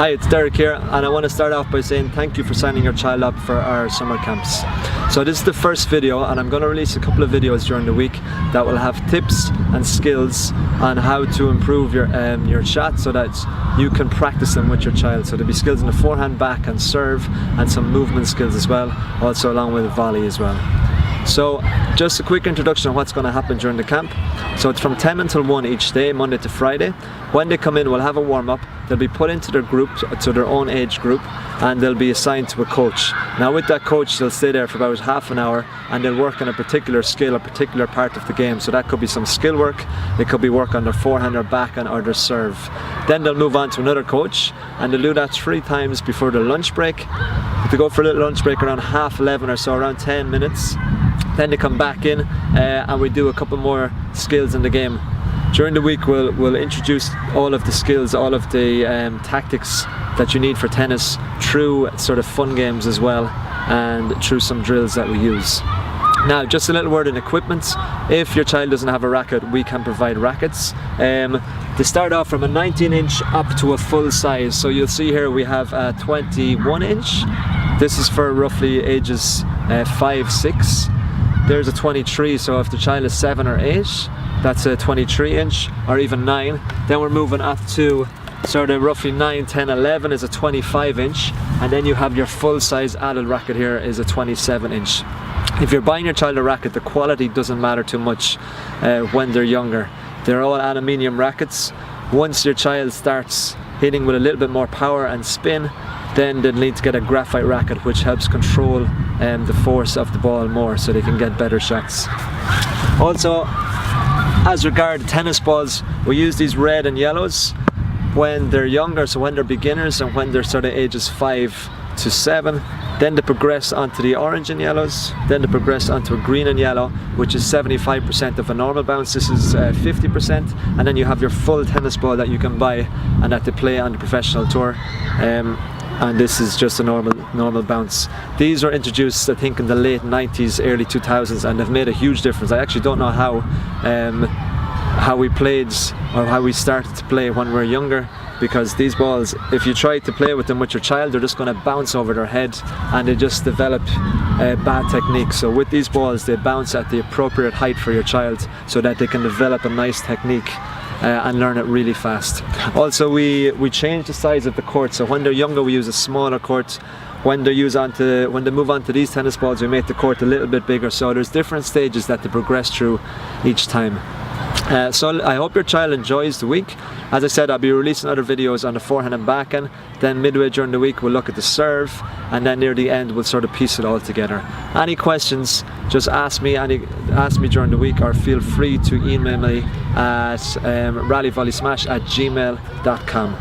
Hi, it's Derek here, and I want to start off by saying thank you for signing your child up for our summer camps. So this is the first video, and I'm going to release a couple of videos during the week that will have tips and skills on how to improve your shot so that you can practice them with your child. So there'll be skills in the forehand, backhand, serve, and some movement skills as well, also along with volley as well. So just a quick introduction on what's going to happen during the camp. So it's from 10 until 1 each day, Monday to Friday. When they come in, we'll have a warm-up. They'll be put into their group, to their own age group, and they'll be assigned to a coach. Now with that coach, they'll stay there for about half an hour, and they'll work on a particular skill, a particular part of the game. So that could be some skill work, it could be work on their forehand or backhand or their serve. Then they'll move on to another coach, and they'll do that 3 times before their lunch break. They go for a little lunch break around 11:30 or so, around 10 minutes. Then they come back in and we do a couple more skills in the game. During the week we'll introduce all of the skills, all of the tactics that you need for tennis through sort of fun games as well, and through some drills that we use. Now, just a little word on equipment. If your child doesn't have a racket, we can provide rackets. They start off from a 19-inch up to a full size. So you'll see here we have a 21-inch. This is for roughly ages 5, 6. There's a 23, so if the child is 7 or 8, that's a 23-inch, or even 9. Then we're moving up to sort of roughly 9, 10, 11 is a 25-inch, and then you have your full-size adult racket here is a 27-inch. If you're buying your child a racket, the quality doesn't matter too much when they're younger. They're all aluminium rackets. Once your child starts hitting with a little bit more power and spin, then they'll need to get a graphite racket, which helps control the force of the ball more, so they can get better shots. Also, as regard tennis balls, we use these red and yellows when they're younger, so when they're beginners and when they're sort of ages 5 to 7. Then they progress onto the orange and yellows, then they progress onto a green and yellow, which is 75% of a normal bounce. This is 50%, and then you have your full tennis ball that you can buy and that they play on the professional tour. And this is just a normal bounce. These were introduced, I think, in the late 90s, early 2000s, and they've made a huge difference. I actually don't know how we played or how we started to play when we were younger, because these balls, if you try to play with them with your child, they're just going to bounce over their head, and they just develop bad technique. So with these balls, they bounce at the appropriate height for your child so that they can develop a nice technique and learn it really fast. Also, we change the size of the court, so when they're younger we use a smaller court. When they move on to these tennis balls, we make the court a little bit bigger. So there's different stages that they progress through each time. So I hope your child enjoys the week. As I said, I'll be releasing other videos on the forehand and backhand. Then midway during the week we'll look at the serve, and then near the end we'll sort of piece it all together. Any questions, just ask me during the week, or feel free to email me at rallyvolleysmash@gmail.com.